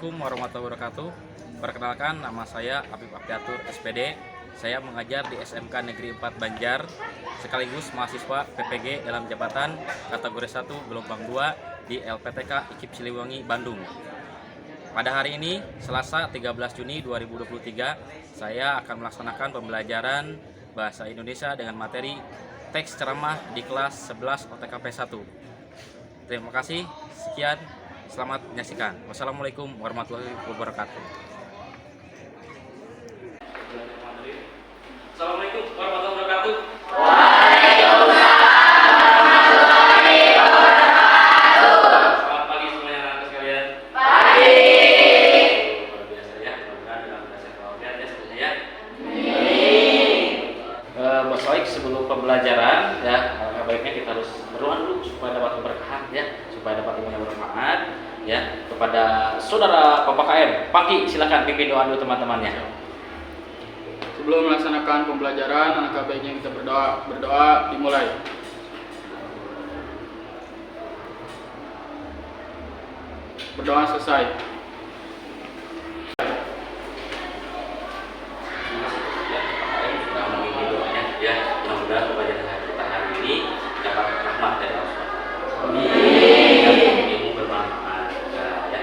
Assalamualaikum warahmatullahi wabarakatuh. Perkenalkan, nama saya Apip Apiatur SPD. Saya mengajar di SMK Negeri 4 Banjar, sekaligus mahasiswa PPG dalam jabatan kategori 1 gelombang 2 di LPTK IKIP Siliwangi, Bandung. Pada hari ini, Selasa 13 Juni 2023, saya akan melaksanakan pembelajaran Bahasa Indonesia dengan materi teks ceramah di kelas 11 OTKP 1. Terima kasih, sekian. Selamat menyaksikan. Wassalamualaikum warahmatullahi wabarakatuh. Assalamualaikum warahmatullahi wabarakatuh. Waalaikumsalam warahmatullahi wabarakatuh. Selamat pagi semuanya anak-anak sekalian. Pagi. Luar biasa ya, mudah-mudahan dalam bahasa keluarga ya semuanya ya. Amin. Baik, sebelum pembelajaran ya, baiknya kita harus berdoa dulu supaya dapat keberkahan ya, supaya dapat ilmu yang bermanfaat ya. Kepada saudara PPKM, Pangki, silakan pimpin doa dulu teman-temannya. Sebelum melaksanakan pembelajaran, alangkah baiknya kita berdoa dimulai. Berdoa selesai. Mudah-mudahan pembelajaran kita hari ini dapat rahmat dari Allah. Ilmu bermanfaat ya.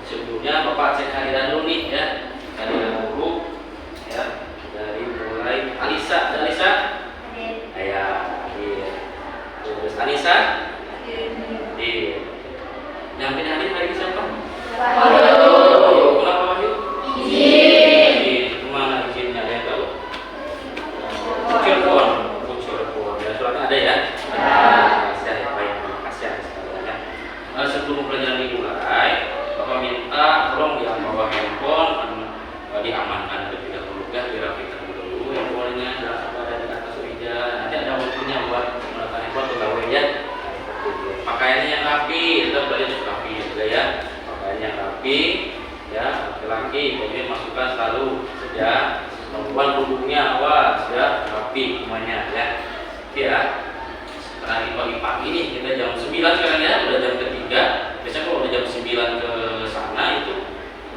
Sebelumnya Bapak cek hadiran dulu nih ya, hadiran guru ya, dari mulai Alisa, Ayah, terus Anissa, yang pindah hadir hari ini siapa? Wahyu. Kenapa Wahyu? Izin. Kemana izinnya? Ada yang tahu? Cirebon. Ada ya? Ada. Baik, terima kasih atas sekalian. Sebelum pelajaran dimulai, Bapak minta tolong yang bawa handphone diamankan terlebih dahulu ya, dirapikan dulu yang bolehnya ada di atas meja. Nanti ada waktunya buat menggunakan handphone atau gawe ya. Pakaiannya yang rapi, tetap belajar harus rapi juga ya. Pakaiannya yang rapi ya, laki-laki kemudian masukkan selalu ya. Perempuan punduknya awas ya, rapi semuanya ya. Ya, sekarang pagi-pagi nih, kita jam 9 sekarang ya, udah jam ketiga. Biasanya kalau udah jam 9 ke sana itu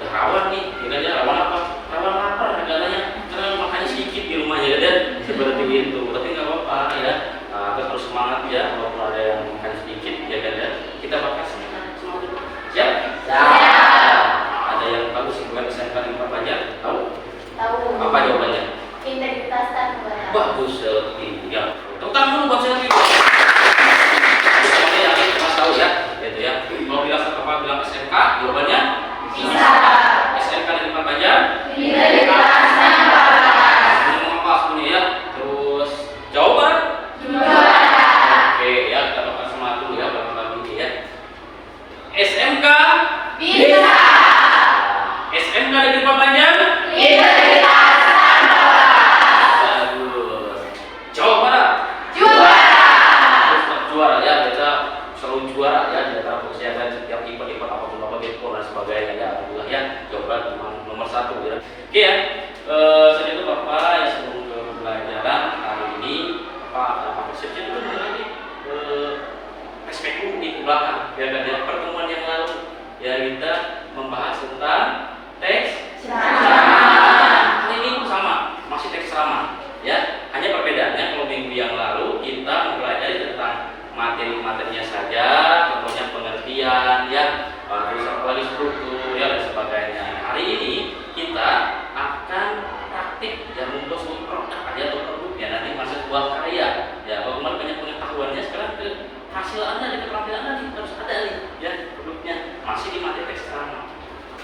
udah rawan nih, ya rawan apa? Rawan lapar katanya, karena makannya sedikit di rumahnya kan, seperti itu. Tapi nggak apa-apa ya, kita harus semangat ya, walaupun ada yang makan sedikit ya kan ya. Kita bakal semangat. Siap? Siap. Ada yang tahu sebuah SMK Negeri 4 Banjar? Tahu? Tahu. Apa jawabannya? Integritas dan kebenaran. Bagus sekali ya. Tentang dulu buat saya lagi. Semuanya yakin Mas tahu ya, gitu ya. Kalau bilang apa bilang SMK, jawabannya bisa. SMK Negeri 4 Banjar. Integritas dan kebenaran. Ini apa semuanya ya? Terus jawaban? Juara. Oke ya, kita bakal semangat dulu ya, bagi ya. SMK bisa. SMK Negeri 4 Banjar. Integritas. Juara ya, kita selalu juara ya di antara persiapan setiap event apapun dan sebagainya ya, alhamdulillah ya, jawaban nomor 1 ya. Oke ya, setelah itu Bapak yang sebelum ke pembelajaran hari ini Bapak persepsi itu mengenai perspektif di belakang ya kan ya. Pertemuan yang lalu ya kita membahas tentang teks ceramah. Hari ini sama, masih teks ceramah ya. Hanya perbedaannya kalau minggu yang lalu kita mempelajari tentang materi-materinya saja, contohnya pengertian ya, terus apalagi struktur ya dan sebagainya. Hari ini kita akan praktik yang membuat sebuah produk ya, atau produk ya, nanti masuk sebuah karya ya. Bagaimana banyak pengetahuannya sekarang ke hasil Anda dan keterampilan Anda harus ada nih ya, produknya masih di materi teks ceramah.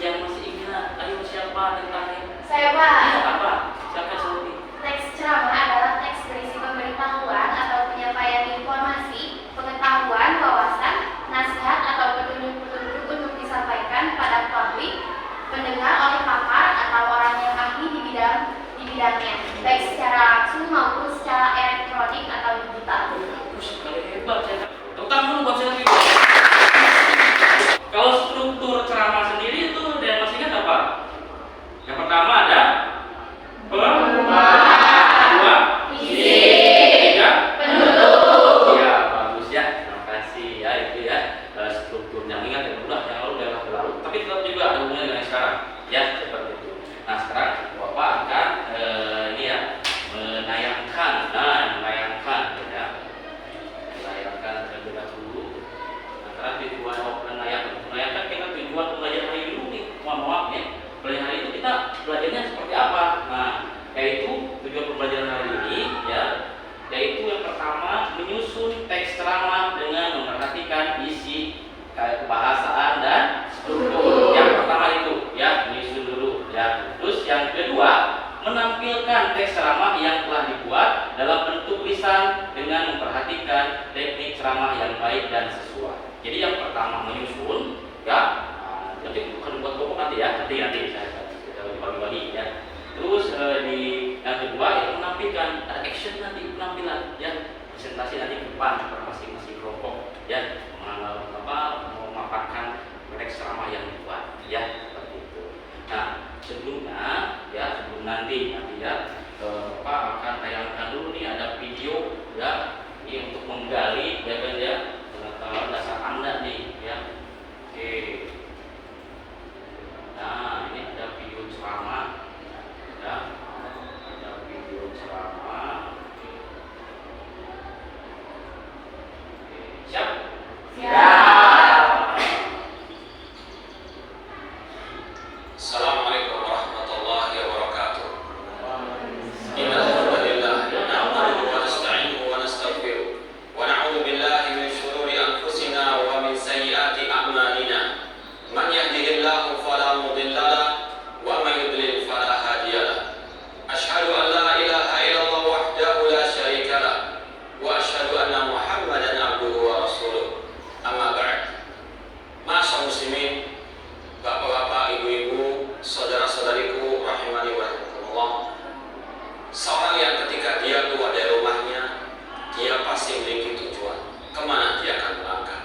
Yang masih ingat, ayo siapa tentang Saya Pak. Ya, apa? Siapa Sofi? Teks ceramah adalah teks berisi pemberitahuan atau penyampaian informasi, pengetahuan, wawasan, nasihat atau petunjuk-petunjuk untuk disampaikan pada publik, pendengar oleh pakar atau orang yang ahli di bidangnya, baik secara langsung maupun secara elektronik atau digital. Sekali hebat ya. Tentang dulu buat saya lagi. Kalau struktur ceramah sendiri itu dan masih ingat apa? Yang pertama ada Sekarang tujuan menanyakan kita tujuan pembelajaran hari dulu nih. Maaf ya, pelajaran hari itu kita belajarnya seperti apa? Nah, yaitu tujuan pembelajaran hari ini ya, yaitu yang pertama menyusun teks ceramah dengan memperhatikan isi kebahasaan dan struktur. Yang pertama itu ya, menyusun dulu ya. Terus yang kedua, menampilkan teks ceramah yang telah dibuat dalam bentuk lisan dengan memperhatikan teknik ceramah yang baik dan sesuai. Jadi yang pertama menyusun ya, nanti bukan buat pokok nanti ya, nanti saya bagi-bagi ya. Terus di yang kedua itu menampilkan action nanti penampilan ya, presentasi nanti ke depan masing-masing kelompok ya, memaparkan teks ceramah yang dibuat ya, seperti itu. Nah, sebelumnya ya, sebelum nanti ya Pak akan tayangkan dulu nih ada video ya, ini untuk menggali ya kan ya pengetahuan dasar Anda nih ya. Oke. Nah, ini ada video ceramah ya, ada video ceramah. Oke, siap? Assalamualaikum warahmatullahi wabarakatuh. Innal hamdalillah nahmaduhu wa nasta'inuhu wa nastaghfiruh wa na'udzu billahi min shururi anfusina wa min sayyiati a'malina. Man yahdihillahu fala mudilla lahu wa man yudlil fala hadiya lahu. Asyhadu an la ilaha illallah wahdahu la syarika lahu wa asyhadu anna Muhammadan abduhu wa rasuluh. Amma ba'd. Ma'asyiral muslimin, Bapak-bapak, ibu-ibu, saudara-saudariku rahimani wa rahimakumullah. Seorang yang ketika dia keluar dari rumahnya, dia pasti memiliki tujuan kemana dia akan melangkah.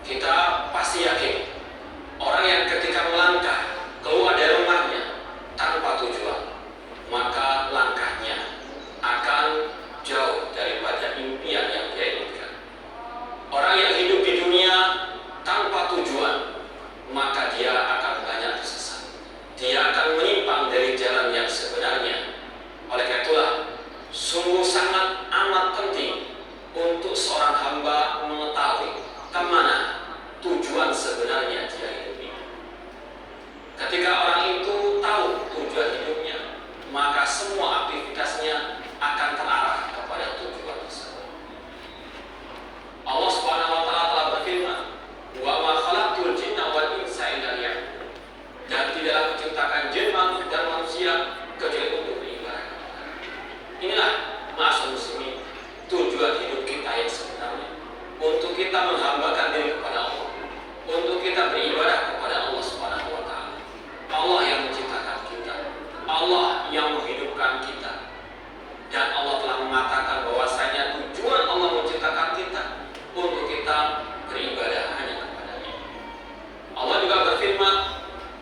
Kita pasti yakin orang yang ketika melangkah keluar dari rumahnya tanpa tujuan, maka langkahnya akan jauh daripada impian yang dia inginkan. Orang yang hidup di dunia tanpa tujuan, maka dia akan banyak tersesat. Dia akan menyimpang dari jalan yang sebenarnya. Oleh karena itulah, sungguh sangat amat penting untuk seorang hamba mengetahui kemana tujuan sebenarnya dia hidup ini. Ketika orang itu tahu tujuan hidupnya, maka semua aktivitasnya akan terarah kepada tujuan tersebut. Allah Subhanahu wa taala telah berfirman, "Wa ma khalaqtul jinna wal insa illa liya'budun." Dan tidaklah menciptakan jin dan manusia kecuali untuk beribadah. Inilah ma'asyiral muslimin, tujuan hidup kita yang sebenarnya, untuk kita menghambakan diri kepada Allah, untuk kita beribadah kepada Allah Subhanahu wa taala. Allah yang menciptakan kita, Allah yang menghidupkan kita. Dan Allah telah mengatakan bahwasanya tujuan Allah menciptakan kita untuk kita beribadah hanya kepada-Nya. Allah juga berfirman,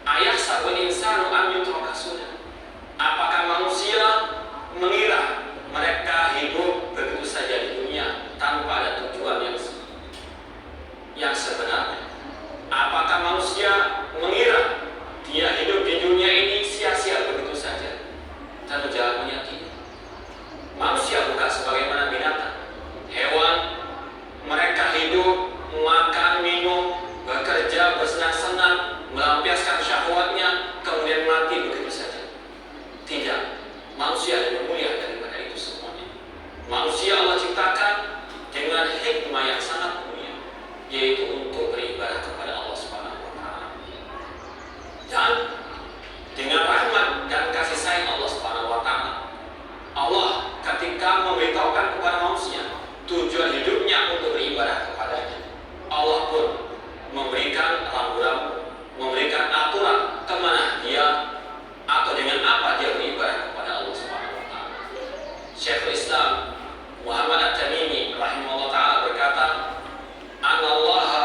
"Ayahsabul insanu an yutraka sudah." Apakah manusia mengira mereka hidup begitu saja di dunia tanpa ada tujuan yang sebenarnya? Apakah manusia mengira dia hidup di dunia ini sia-sia begitu saja? Tentu jawabannya tidak. Manusia bukan sebagaimana binatang, hewan. Mereka hidup, makan, minum, bekerja, bersenang-senang, melampiaskan syahwatnya, kemudian mati begitu saja. Tidak, manusia lebih mulia daripada itu semuanya. Manusia Allah ciptakan dengan hikmah yang sangat mulia, yaitu untuk beribadah kepada Allah Subhanahu wa taala. Dan dengan rahmat dan kasih sayang Allah Subhanahu wa taala, Allah ketika memberitahukan kepada manusia tujuan hidupnya untuk beribadah kepadanya, Allah pun memberikan rambu-rambu, memberikan aturan kemana dia atau dengan apa dia beribadah kepada Allah Subhanahu wa taala. Syekhul Islam Muhammad At-Tamimi rahimahullah taala berkata, "Anallaha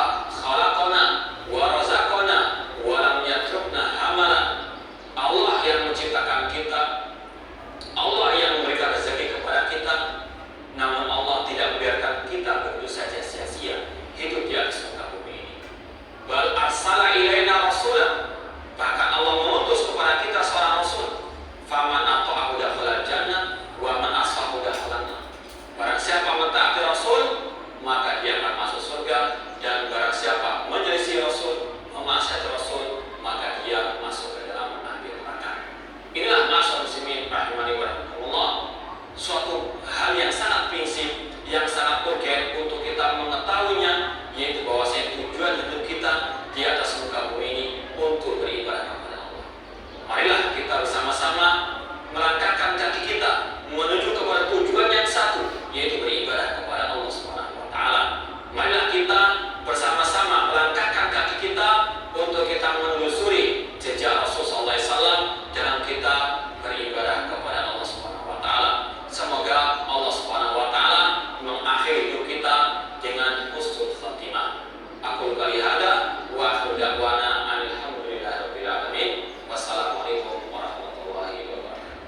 hidup kita dengan husnul khatimah. Aku kali hada wa akhiru da'wana alhamdulillahirabbil alamin. Wassalamualaikum warahmatullahi wabarakatuh.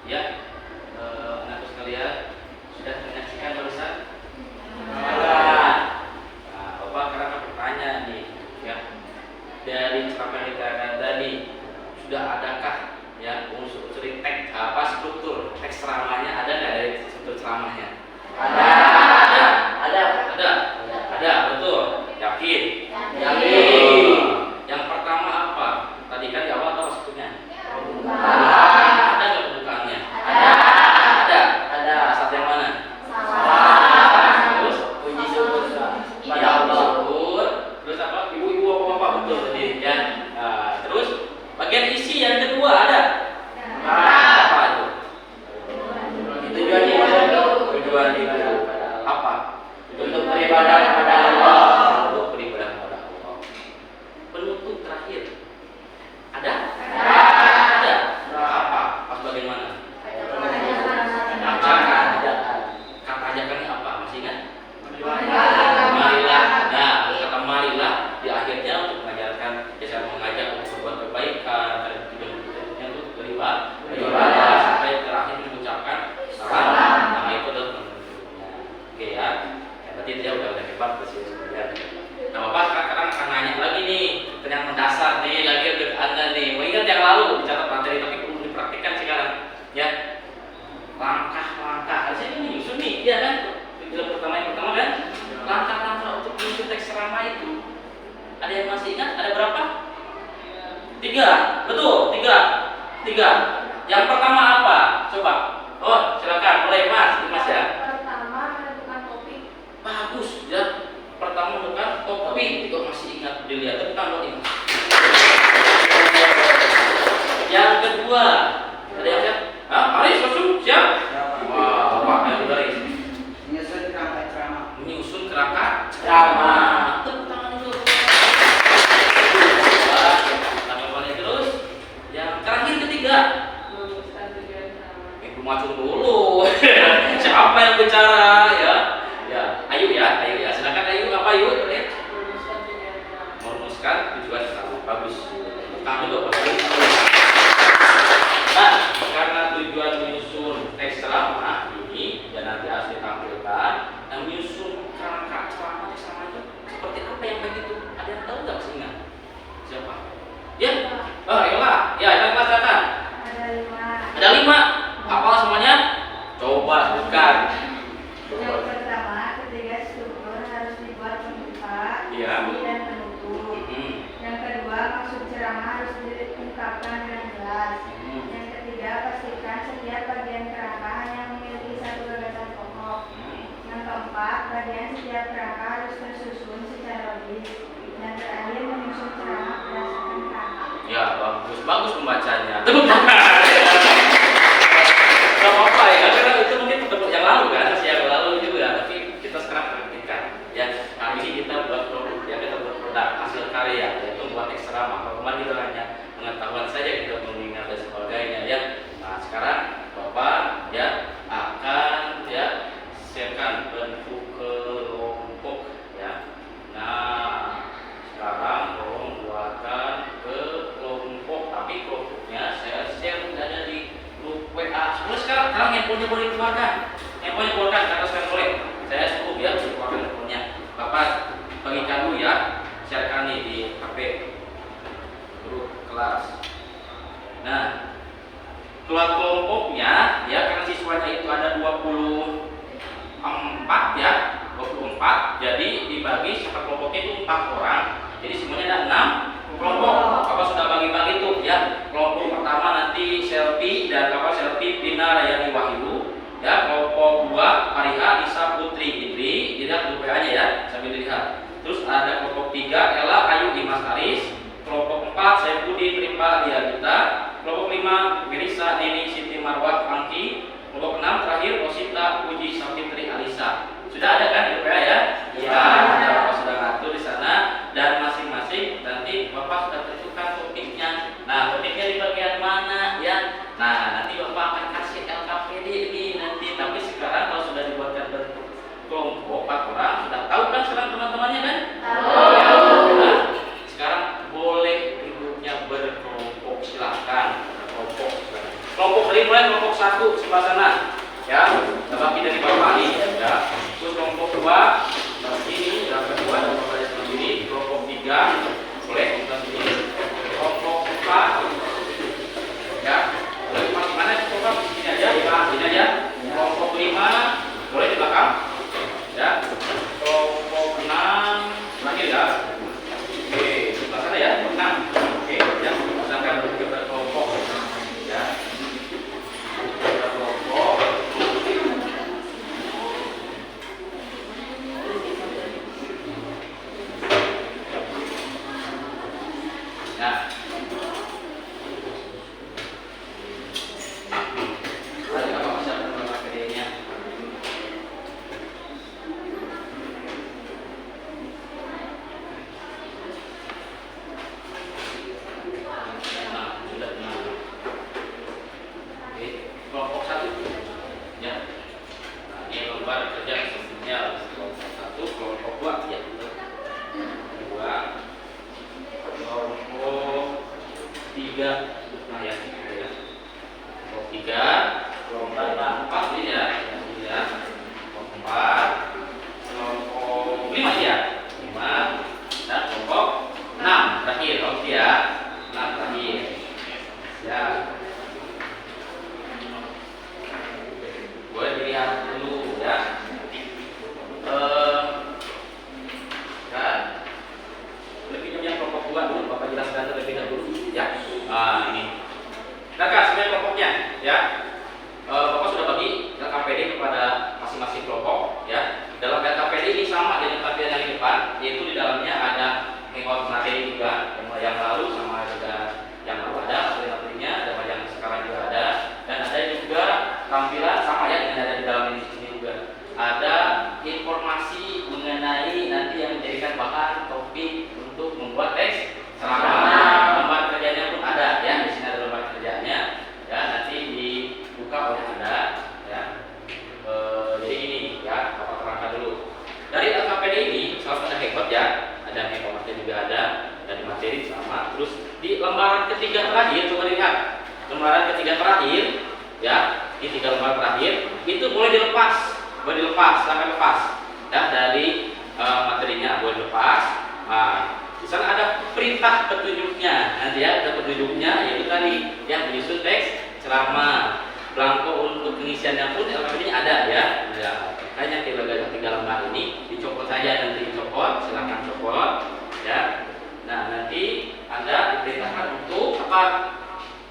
Ya, anakku sekalian sudah menyaksikan barusan? Nah, Bapak karena bertanya nih, ya, dari ceramah kita tadi sudah adakah ya unsur-unsur teks struktur teks ceramahnya ada nggak dari struktur ceramahnya? Ada, betul. Yakin? Yang pertama apa? Tadi kan di awal apa strukturnya? Ada nggak pembukaannya? Ada. Saat yang mana? Terus puji syukur. Terus apa? Ibu-ibu apa bapak betul tadi ya. Terus bagian isi yang kedua ada? Apa itu? Tujuan hidup. Apa? Untuk beribadah kepada Allah. Untuk beribadah kepada Allah. Penutup terakhir ada? Ada. Apa? Bagaimana? Ajakan. Kata ajakannya apa? Masih ingat? Marilah. Nah, kata marilah di akhirnya untuk mengajarkan, biasa mengajak untuk berbuat kebaikan dan tujuannya untuk beribadah sampai terakhir mengucapkan salam. Nah, itu adalah penutupnya. Oke ya. Berarti dia udah hebat sebenarnya. Nah, Bapak sekarang akan nanya lagi nih, yang mendasar nih lagi untuk Anda nih. Mau ingat yang lalu dicatat materi tapi perlu dipraktikkan sekarang. Ya. Langkah-langkah. Harusnya ini menyusun nih, ya kan? Yang pertama kan? Langkah-langkah untuk menyusun teks ceramah itu. Ada yang masih ingat? Ada berapa? 3. Betul, 3. Yang pertama apa? Coba. Oh, silakan mulai Mas ya. Pertama, menentukan topik. Bagus ya. Pertama menentukan topik. Itu masih ingat dilihat tepuk tangan ini. Yang kedua, ada yang siap? Aris, langsung siap? Wah, Bapak yang dari menyusun kerangka ceramah. Tepuk tangan dulu. Terus yang terakhir ketiga. Macam dulu. Siapa yang bicara ya? Ayu ya. Silakan Ayu. Apa Ayu? Merumuskan tujuan utama. Bagus. Kami juga perlu. Nah, karena tujuan menyusun teks ceramah ini dan nanti harus ditampilkan, dan menyusun kerangka ceramah itu seperti apa yang begitu? Ada yang tahu nggak sih ingat? Siapa? Ya. Ayolah. Ya, silakan. Ada 5. Apa semuanya? Coba bukan. Yang pertama, ketiga struktur harus dibuat pembuka, Iya. isi dan penutup. Yang kedua, maksud ceramah harus diungkapkan dengan jelas. Yang ketiga, pastikan setiap bagian kerangka hanya memiliki satu gagasan pokok. Yang keempat, bagian setiap kerangka harus tersusun secara logis. Dan terakhir, menyusun ceramah berdasarkan kerangka. Ya, bagus pembacanya. Tepuk tangan. Gak apa-apa ya, karena itu mungkin yang lalu kan, masih yang lalu juga, tapi kita sekarang praktikkan. Ya, kali ini kita buat produk, ya kita buat produk hasil karya, yaitu buat teks ceramah. Kalau kemarin kita hanya pengetahuan saja, kita mengingat dan sebagainya. Ya, nah sekarang Bapak ya akan ya siapkan bentuk kelompok ya. Nah, sekarang tolong buatkan ke kelompok, tapi kelompoknya saya share ada di grup WA. Sekarang handphonenya boleh dikeluarkan. Handphonenya keluarkan, karena sekarang boleh. Saya suruh ya keluarkan handphonenya. Bapak bagikan dulu ya. Sharekan nih di HP grup kelas. Nah, kelompoknya ya karena siswanya itu ada 24 ya. 24. Jadi dibagi satu kelompoknya itu 4 orang. Jadi semuanya ada 6 kelompok. Bapak sudah bagi-bagi tuh ya. Kelompok pertama nanti Selfie dan Selfie Pina Rayani Wahyu. Ya, kelompok 2 Ariha Nisa Putri Indri. Dilihat WA-nya ya, sambil dilihat. Terus ada kelompok 3 Ella Ayu Dimas Aris. Kelompok 4 Saipudin Ripa Diagita. Kelompok 5 Melisa Nini Siti Marwah Angki. Kelompok 6 terakhir Rosita Puji Safitri Alisa. Sudah ada kan di WA ya? Iya. Bapak sudah ngatur di sana dan masing-masing nanti Bapak sudah tentukan topiknya. Nah, topiknya di Nah, nanti Bapak akan kasih LKPD ini nanti. Tapi sekarang kalau sudah dibuatkan bentuk kelompok 4 orang, sudah tahu kan sekarang teman-temannya kan? Tahu. Ya, nah, sekarang boleh duduknya berkelompok, silakan. Kelompok. Kelompok dari mulai kelompok 1 sebelah sana. Ya, bagi dari Bapak nih, ya. Terus kelompok 2 ini, yang kedua dan Bapak sendiri. Kelompok 3 boleh kita sendiri. Kelompok 4 ya. Mana coba sini aja, sini aja. Kelompok 5 boleh di belakang. Ya. Kelompok 6 terakhir ya. Oke, sebelah sana ya. 6. Oke, ya. Silakan ke kelompok. Ya. Kelompok. Ya. Ada apa masalah dengan materinya? Nah, sudah tenang. Oke, kelompok 1 ya. Nah, ini lembar kerja sebelumnya kelompok 1, kelompok 2 ya. Kedua, kelompok 3 nah ya, gitu ya. Kelompok 3, kelompok 4 ini ya. Ya. Kelompok 4, kelompok 5 ya. 5 dan kelompok 6 terakhir. Oke ya. 6 terakhir. Ya. Boleh dilihat dulu ya. Kan lebih yang kelompok 2 dulu, Bapak jelaskan terlebih dahulu ya. Ini. Nah, sebenarnya kelompoknya ya. Bapak sudah bagi LKPD kepada masing-masing kelompok ya. Dalam LKPD ini sama dengan pelatihan yang di depan, yaitu di dalamnya ada hangout materi juga yang lalu sama juga yang lalu ada materinya, ada yang sekarang juga ada, dan ada juga tampilan sama ya dengan ada di dalam ini juga. Ada informasi mengenai nanti yang menjadikan bahan topik untuk membuat teks ceramah. Lembar kerjanya pun ada ya, di sini ada lembar kerjanya ya, nanti dibuka oleh Anda ya. Jadi ini ya, Bapak terangkan dulu. Dari LKPD ini selalu ada hangout ya, ada hangoutnya juga ada, dari materi sama. Terus di lembaran ketiga terakhir, coba lihat lembaran ketiga terakhir ya, di 3 lembar terakhir itu boleh dilepas, sampai lepas ya dari materinya boleh dilepas. Nah, di sana ada perintah petunjuknya, nanti ya ada petunjuknya, yaitu tadi yang menyusun teks ceramah. Belangko untuk pengisiannya pun LKPD-nya ada ya. Ya, hanya 3 lembar ini dicopot saja, nanti dicopot, silakan copot ya. Nah, nanti Anda diperintahkan untuk apa?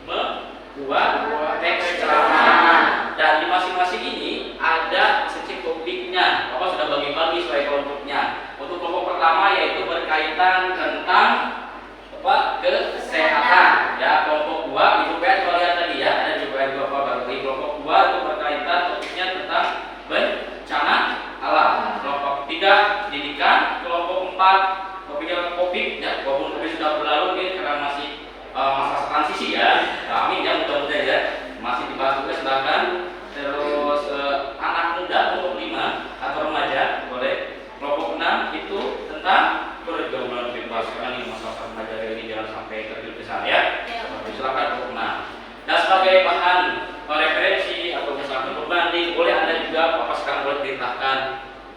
Membuat teks ceramah. Dan di masing-masing ini ada masing-masing topiknya. Bapak sudah bagi-bagi sesuai kelompoknya. Untuk kelompok pertama yaitu berkaitan tentang apa? Kesehatan. Ya, kelompok 2 Ibu PN kalau lihat tadi ya, ada di PN 2 bagi kelompok 2 itu berkaitan topiknya tentang bencana alam. Kelompok 3 pendidikan, kelompok 4 topiknya topik ya, walaupun topik sudah berlalu mungkin karena masih masa transisi ya. Amin ya, mudah-mudahan ya. Masih dibahas juga silakan. Terus anak muda kelompok 5 atau remaja boleh. Kelompok 6 itu tentang pergaulan bebas, karena ini masalah remaja ini jangan sampai terjun ke sana ya. Silakan kelompok 6. Dan sebagai bahan referensi atau misalkan pembanding, boleh Anda juga Bapak sekarang boleh perintahkan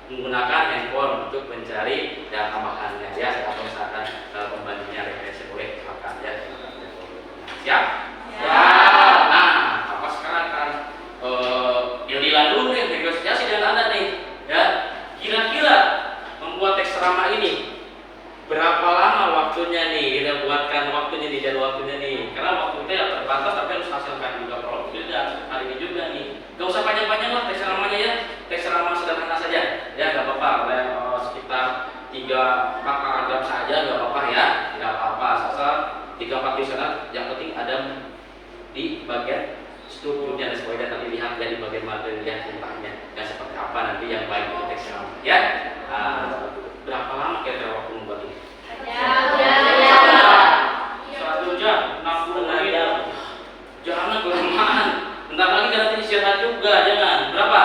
menggunakan handphone untuk mencari ya tambahannya ya, atau misalkan pembandingnya referensi boleh silakan ya. Siap? Ya. Nah, Bapak sekarang kan deal-dealan dulu nih, negosiasi dengan Anda nih ya. Kira-kira membuat teks ceramah ini berapa lama waktunya nih? Kita buatkan waktunya nih, jadwal waktunya nih. Karena waktu kita terbatas, tapi harus hasilkan juga profil dan hari ini juga nih. Gak usah panjang-panjang lah teks ceramahnya ya. Teks ceramah sederhana saja. Ya gak apa-apa. Sekitar 3-4 paragraf saja gak apa-apa ya. Tidak apa-apa. Asal 3-4 tulisan. Yang penting ada di bagian strukturnya dan sebagainya. Tapi lihat ya di bagian materi ya tentangnya. Dan seperti apa nanti yang baik untuk teks ceramah. Ya. Berapa lama kira-kira waktu membuat ini? 1 jam, 60 menit. Jangan kelamaan. istirahat juga, jangan. Berapa?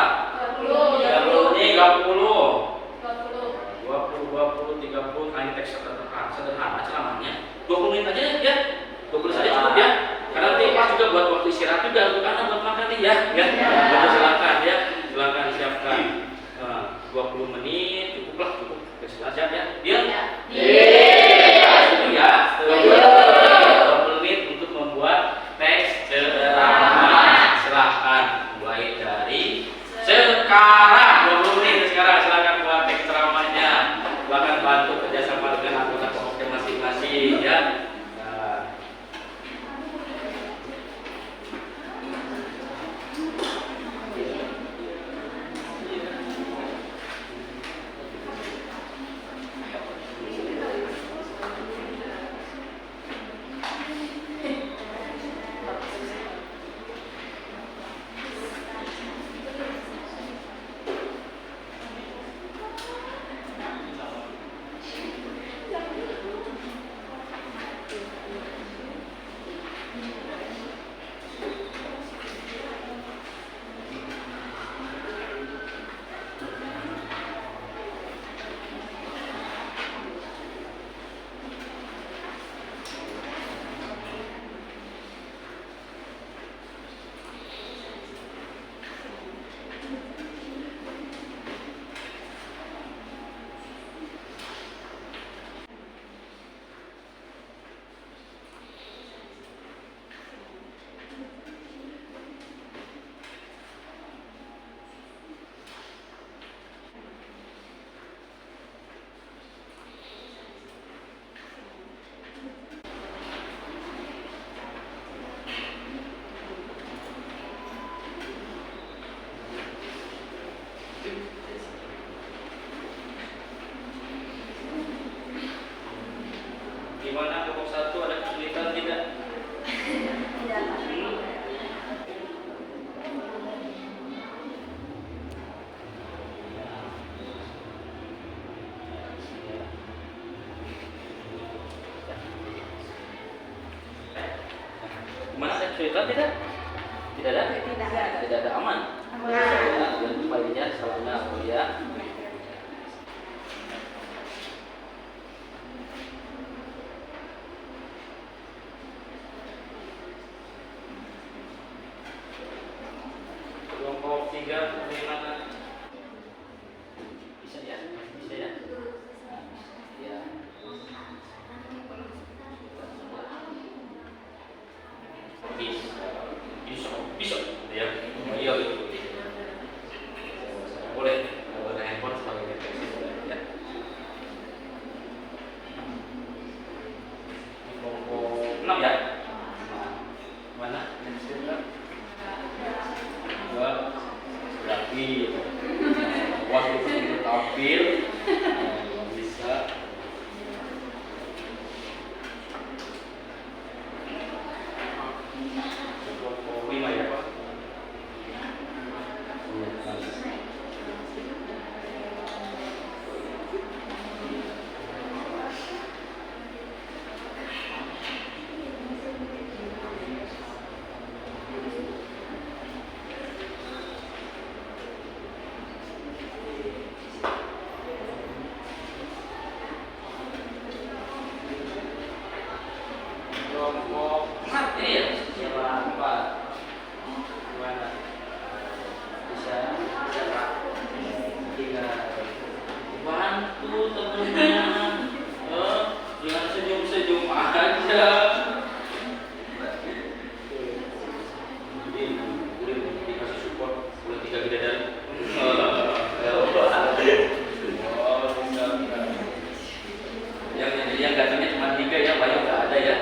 30 nih, 30. 20, 30, kali teks sederhana ceramahnya 20 menit aja ya, 20 saja cukup ya, karena nanti pas juga buat waktu istirahat juga untuk anak buat makan nih ya, silakan ya, silakan siapkan 20 menit cukuplah, cukup siap ya, dia setuju ya, 20 menit untuk membuat teks ceramah, silahkan mulai dari sekarang 20 menit sekarang, silakan buat teks ceramahnya, silakan bantu kerjasama dengan anggota kelompoknya masing-masing ya. Gimana kelompok 1 ada kesulitan tidak? Gimana ada kesulitan tidak? Tidak ada? Tidak ada, aman. Jangan lupa dilihat salahnya apa ya. Kelompok 3 bagaimana? Bisa ya? Bisa ya? Ya. Bisa. Ya. Iya itu. Boleh. Kalau ada handphone sebagai deteksi boleh ya. Kelompok 6 ya? Mana? Berarti waktu itu tampil bisa kelompok 5 ya Pak? Kelompok 4 ini ya? Siapa 4? Gimana? Bisa Pak? 3 bantu temennya. Jangan senyum-senyum aja. Boleh dikasih support, boleh 3 bidadari. Yang datangnya cuma 3 ya, banyak nggak ada ya.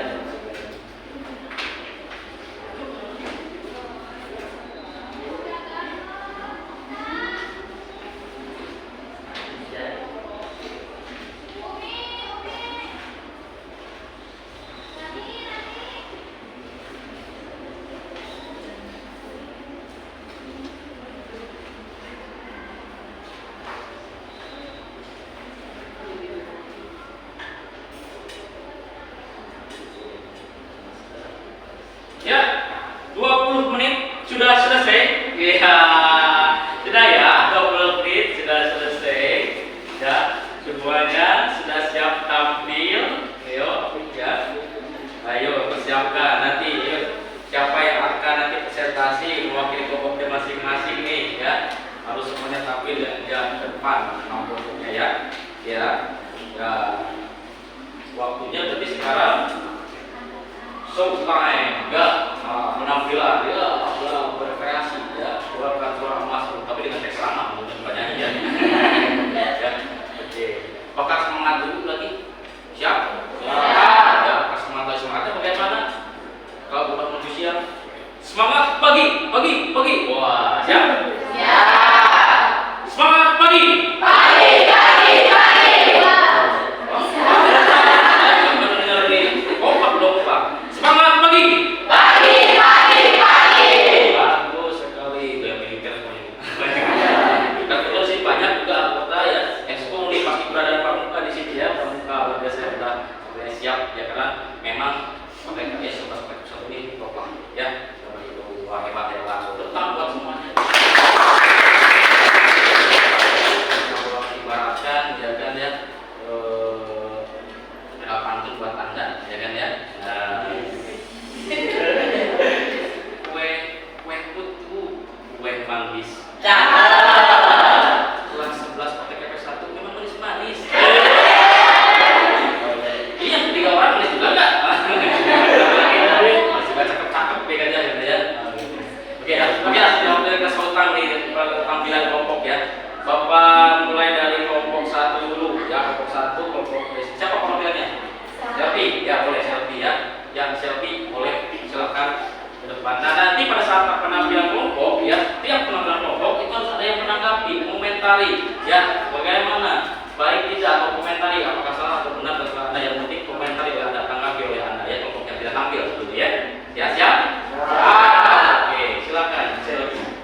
Ya, 20 menit sudah selesai. Iya, sudah ya, 20 menit sudah selesai. Ya, semuanya sudah siap tampil. Ayo, ya. Ayo persiapkan nanti. Yuk. Siapa yang akan nanti presentasi mewakili kelompoknya masing-masing nih, ya. Harus semuanya tampil di depan kelompoknya ya. Ya. Ya. Waktunya berarti sekarang showtime, ya, penampilan, ya, berkreasi, ya, keluarkan suara emas, tapi dengan teks lama, mungkin banyak ya. Ya, oke. Apakah semangat dulu lagi? Siap? Ya, apakah semangatnya bagaimana? Kalau bukan menuju siang, semangat pagi. Wah, siap? Ya. Semangat pagi. Semangat pagi. Bagus sekali. Ya, militer semuanya. Dan kalau sih banyak juga anggota ya, ekskul nih pasti berada pramuka di sini ya, pramuka warga saya sudah siap ya, karena memang mereka ya sudah satu ini topang ya, seperti itu. Wah, hebat terutama buat semuanya. Kalau ibaratkan ya kan ya, pantun buat anda ya kan ya. Kue putu, kue manggis. Kelas 11 pakai PP1 memang manis. Iya, 3 orang manis juga enggak? Masih gak cakep-cakep ya kan ya. Oke, kita ke sultan nih tampilan kelompok ya. Bapak mulai dari kelompok 1 dulu ya, kelompok 1, kelompok siapa penampilannya? Selfie, ya boleh selfie ya. Yang selfie boleh silakan ke depan. Nah, nanti pada saat penampilan kelompok ya, tiap penampilan kelompok itu harus ada yang menanggapi, mengomentari ya, bagaimana baik tidak atau komentari apakah salah atau benar terserah Anda, yang penting komentari oleh Anda, tanggapi oleh Anda ya, kelompok yang tidak tampil gitu ya. Siap? Oke, silakan selfie.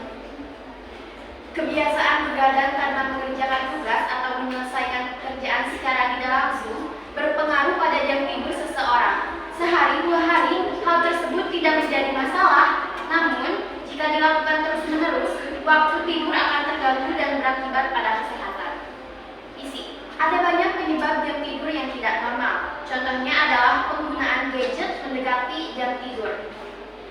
Kebiasaan begadang karena mengerjakan tugas atau menyelesaikan pekerjaan secara tidak langsung berpengaruh pada jam tidur seseorang. Sehari 2 hari, hal tersebut tidak menjadi masalah. Namun, jika dilakukan terus-menerus, waktu tidur akan terganggu dan berakibat pada kesehatan. Isi. Ada banyak penyebab jam tidur yang tidak normal. Contohnya adalah penggunaan gadget mendekati jam tidur,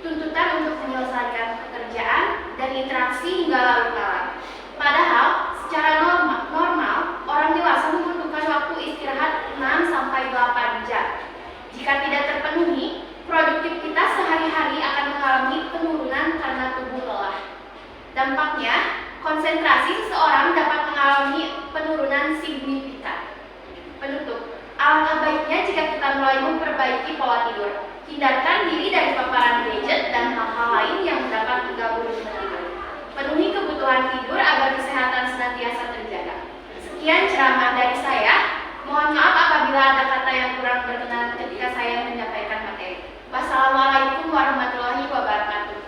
tuntutan untuk menyelesaikan pekerjaan, dan interaksi hingga larut malam. Padahal, secara normal, orang dewasa membutuhkan waktu istirahat 6-8 jam. Jika tidak terpenuhi, produktivitas sehari-hari akan mengalami penurunan karena tubuh lelah. Dampaknya, konsentrasi seseorang dapat mengalami penurunan signifikan. Penutup, alangkah baiknya jika kita mulai memperbaiki pola tidur. Hindarkan diri dari paparan gadget dan hal-hal lain yang dapat mengganggu ritme tidur. Penuhi kebutuhan tidur agar kesehatan senantiasa terjaga. Sekian ceramah dari saya. Mohon maaf apabila ada kata yang kurang berkenan ketika saya menyampaikan materi. Wassalamualaikum warahmatullahi wabarakatuh.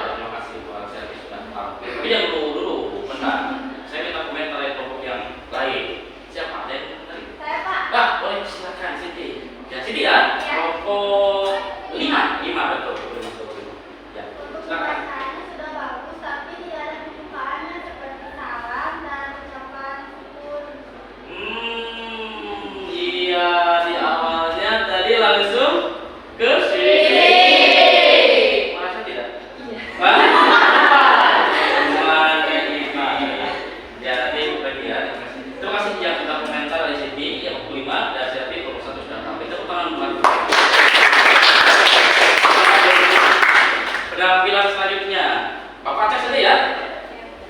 Terima kasih buat saya sudah tampil. Tapi yang dulu, benar. Saya minta komentar dari kelompok yang lain. Siapa? Ada yang komentar? Saya Pak. Pak, boleh silakan Siti. Ya Siti ya. Kelompok 5 betul. Ya, silakan. Pembahasannya sudah bagus, tapi tidak ada pembukaannya seperti salam dan ucapan syukur. Iya, di awalnya tadi langsung ke sini. Merasa tidak? Iya. Semuanya ini. Ya, nanti bagi ya. Terima kasih yang sudah komentar dari sini. Yang 5 dan Siti kelompok 1 sudah tampil. Tepuk tangan buat. Penampilan selanjutnya, Bapak cek saja ya.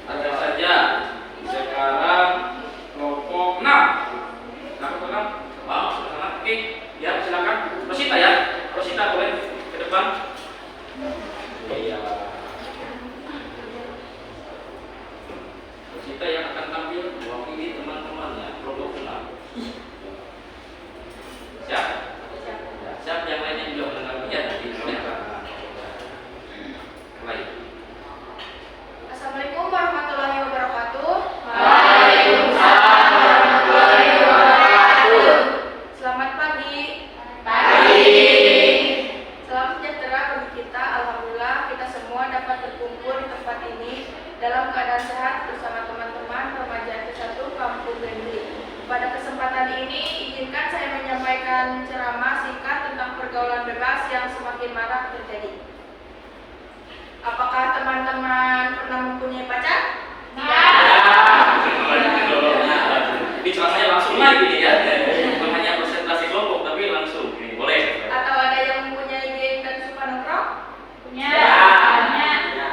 Ada saja. Sekarang kelompok 6. Kelompok 6. Wow, sudah. Oke, ya silakan. Rosita ya. Rosita boleh ke depan. Iya. Rosita yang akan tampil mewakili teman-temannya. Kelompok 6. Siap. Ya, siap yang lainnya juga menanggapi ya nanti boleh. Lain. pergaulan bebas yang semakin marak terjadi. Apakah teman-teman pernah mempunyai pacar? Ini ceramahnya langsung lagi ya, bukan hanya presentasi kelompok tapi langsung. Ini boleh. Atau ada yang mempunyai geng dan suka nongkrong? Punya.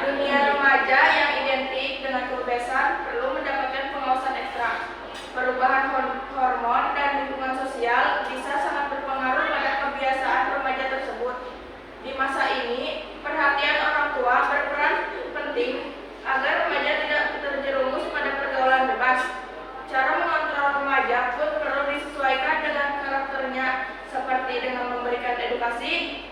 Dunia remaja yang identik dengan kebebasan perlu mendapatkan pengawasan ekstra. Perubahan hormon dan lingkungan sosial bisa sangat berpengaruh pada kebiasaan remaja tersebut. Di masa ini, perhatian orang tua berperan penting agar remaja tidak terjerumus pada pergaulan bebas. Cara mengontrol remaja pun perlu disesuaikan dengan karakternya, seperti dengan memberikan edukasi,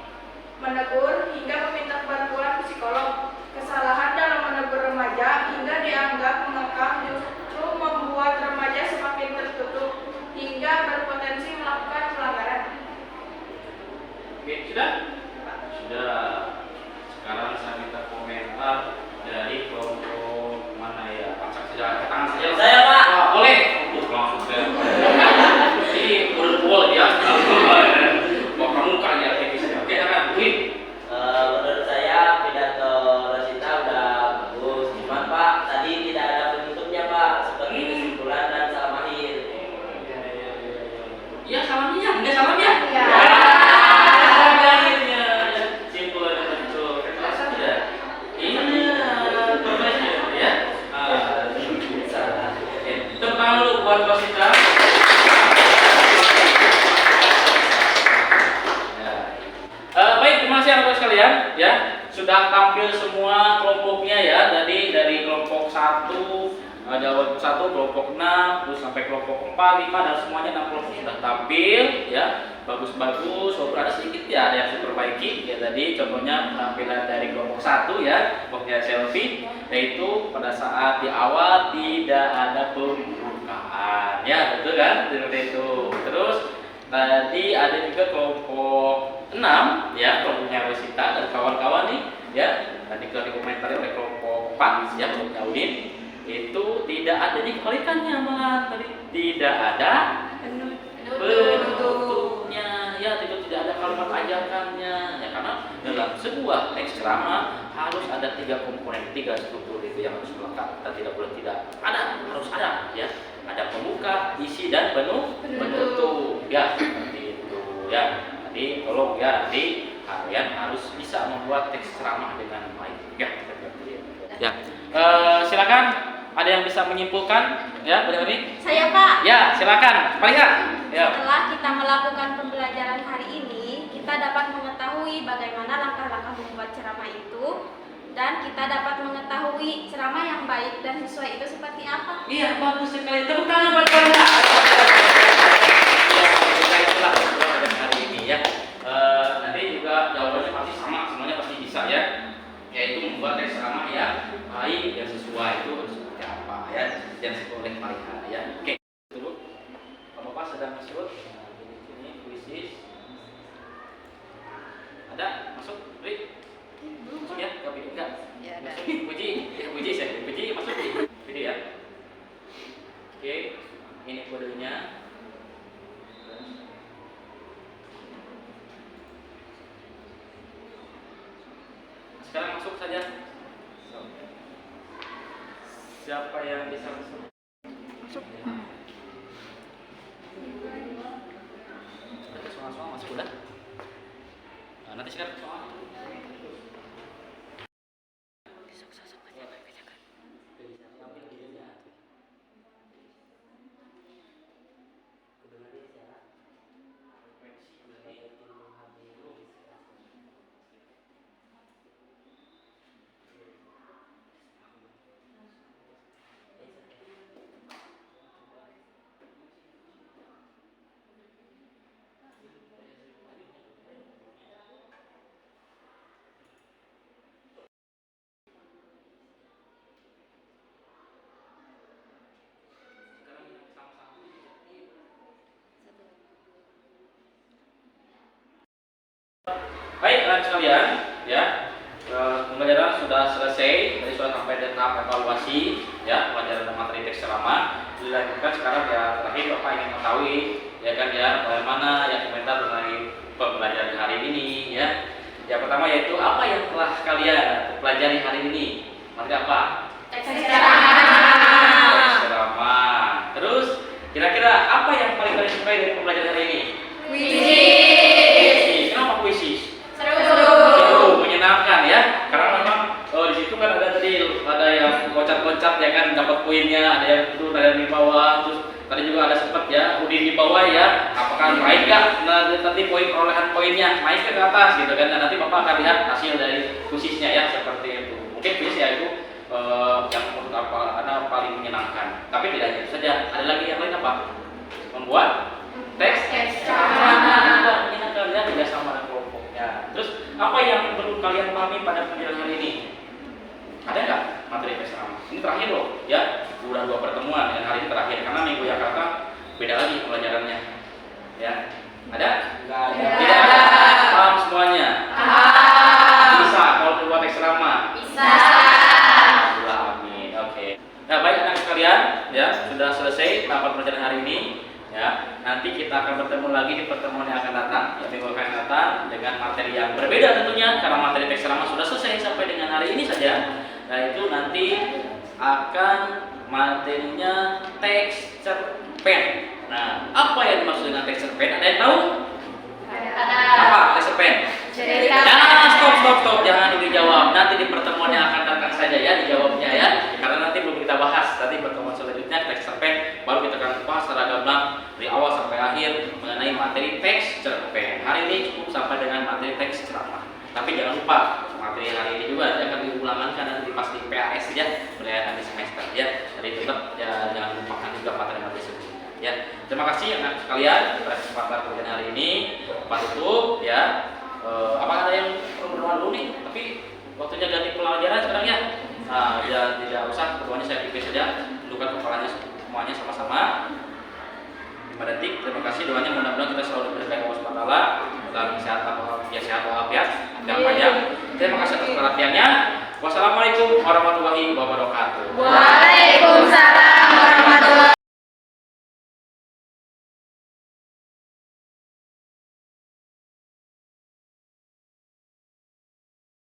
menegur, hingga meminta bantuan psikolog. Kesalahan dalam menegur remaja hingga dianggap mengekang justru membuat remaja semakin tertutup hingga berpotensi melakukan pelanggaran. Oke, sudah? Sudah. Sekarang saya minta komentar dari kelompok mana ya? Acak saja, tangan saja. Saya, Pak. Boleh. Langsung saya. Ini berbual ya. Bawa pramuka ya, teknisnya. Oke, akan. Wih. Menurut saya pidato Rosita udah bagus. Cuman Pak, tadi tidak ada penutupnya Pak, seperti kesimpulan dan salam akhir. Iya, salamnya. Enggak salamnya. Iya. Salamnya akhirnya. Simpulan yang betul. Terasa tidak? Iya. Terasa ya. Oke, tepuk tangan dulu buat Rosita. Baik, terima kasih anak-anak sekalian ya. Sudah tampil semua kelompoknya ya. Dari kelompok 1 Jawa 1, kelompok 6, terus sampai kelompok 4, 5 dan semuanya 6 kelompok sudah tampil ya. Bagus-bagus, walaupun ada sedikit ya ada yang diperbaiki ya tadi contohnya penampilan dari kelompok 1 ya, kelompoknya selfie, yaitu pada saat di awal tidak ada pembukaan ya, betul kan? Seperti itu. Terus tadi ada juga kelompok 6 ya, kelompoknya Rosita dan kawan-kawan nih ya. Tadi kalau dikomentari oleh kelompok 4 ya, kelompoknya Udin itu tidak ada dikebalikannya malah tadi tidak ada penutupnya ya, tidak ada kalimat ajakannya ya, karena dalam sebuah teks ceramah harus ada 3 komponen, 3 struktur itu yang harus melekat dan tidak boleh tidak ada, harus ada ya, ada pembuka, isi dan penutup ya, seperti itu ya. Jadi tolong ya, nanti kalian harus bisa membuat teks ceramah dengan baik ya, seperti itu ya. Silakan. Ada yang bisa menyimpulkan ya, Bu Dewi? Saya Pak. Ya, silakan. Pak Lihat. Ya. Setelah kita melakukan pembelajaran hari ini, kita dapat mengetahui bagaimana langkah-langkah membuat ceramah itu, dan kita dapat mengetahui ceramah yang baik dan sesuai itu seperti apa. Iya, bagus sekali. Tepuk tangan buat Anda. Ya, itulah pembelajaran hari ini ya. Nanti juga jawabannya pasti sama, semuanya pasti bisa ya. Yaitu membuat teks ceramah yang baik, yang sesuai itu harus seperti apa ya, yang oleh mereka ya. Oke. Dulu. Bapak sedang masuk. Ini puisi. Ada masuk, Bri? Masuk ya, ke video enggak? Ya, ada. Puji, puji saya, puji masuk di video ya. Oke, ini kodenya. Sekarang masuk saja. Siapa yang bisa masuk? Masuk. Soal-soal masuk udah. Nah, nanti sekarang soal. Baik, teman sekalian, ya, pembelajaran sudah selesai. Tadi sudah sampai di tahap evaluasi, ya, pelajaran dan materi teks ceramah. Dilanjutkan sekarang ya, terakhir Bapak ingin mengetahui, ya kan ya, bagaimana ya komentar mengenai pembelajaran hari ini Yang pertama yaitu apa yang telah kalian pelajari hari ini? Materi apa? Teks Teks ceramah. Terus kira-kira apa yang paling kalian sukai dari pembelajaran hari ini? Puisi. Kenapa puisi? Seru, menyenangkan ya. Karena memang di situ kan ada yang loncat-loncat ya kan, dapat poinnya, ada yang turun, ada yang di bawah, terus tadi juga ada sempat ya Udin di bawah ya. Apakah naik nggak? Nanti perolehan poinnya naik ke atas gitu kan. Dan nanti Bapak akan lihat hasil dari puisinya ya seperti itu. Mungkin puisi ya itu yang menurut Anda paling menyenangkan. Tapi tidak hanya itu saja, ada lagi yang lain apa? Membuat teks ceramah. Menyenangkan ya, tidak sama dengan kelompoknya. Terus apa yang perlu kalian pahami pada pembelajaran hari ini? Ada nggak materi teks ceramah? Ini terakhir loh ya, udah 2 pertemuan dan hari ini terakhir karena minggu Jakarta beda lagi pelajarannya. Ya, ada? Nggak ada. Tidak ada. Paham semuanya? Bisa kalau membuat teks ceramah? Bisa. Alhamdulillah, amin. Oke. Nah, baik anak sekalian, ya sudah selesai tahapan pelajaran hari ini. Ya, nanti kita akan bertemu lagi di pertemuan yang akan datang, minggu akan datang dengan materi yang berbeda tentunya karena materi teks ceramah sudah selesai sampai dengan hari ini saja. Nah, itu nanti akan materinya teks cerpen. Nah, apa yang dimaksud dengan teks cerpen? Ada yang tahu? Apa teks cerpen? Ya, stop, jangan dijawab. Nanti di pertemuan yang akan datang saja ya dijawabnya ya. Karena nanti belum kita bahas. Nanti pertemuan selanjutnya teks cerpen baru kita akan bahas secara gamblang dari awal sampai akhir mengenai materi teks cerpen. Hari ini cukup sampai dengan materi teks ceramah. Tapi jangan lupa materi hari ini juga akan diulangkan nanti pas di PAS ya, penilaian di semester ya. Jadi tetap ya jangan lupakan juga materi-materi sebelumnya. Ya, terima kasih anak sekalian atas kesempatan pelajaran hari ini. Pak tutup ya. Apa ada yang perlu berdoa dulu nih? Tapi waktunya ganti pelajaran sekarang ya. Nah, ya tidak usah, keduanya saya pilih saja. Tundukkan kepalanya semuanya sama-sama. 5 detik. Terima kasih doanya mudah-mudahan kita selalu diberikan Allah Subhanahu wa taala dalam kesehatan walafiat dan panjang. Terima kasih atas perhatiannya. Wassalamualaikum warahmatullahi wabarakatuh. Waalaikumsalam warahmatullahi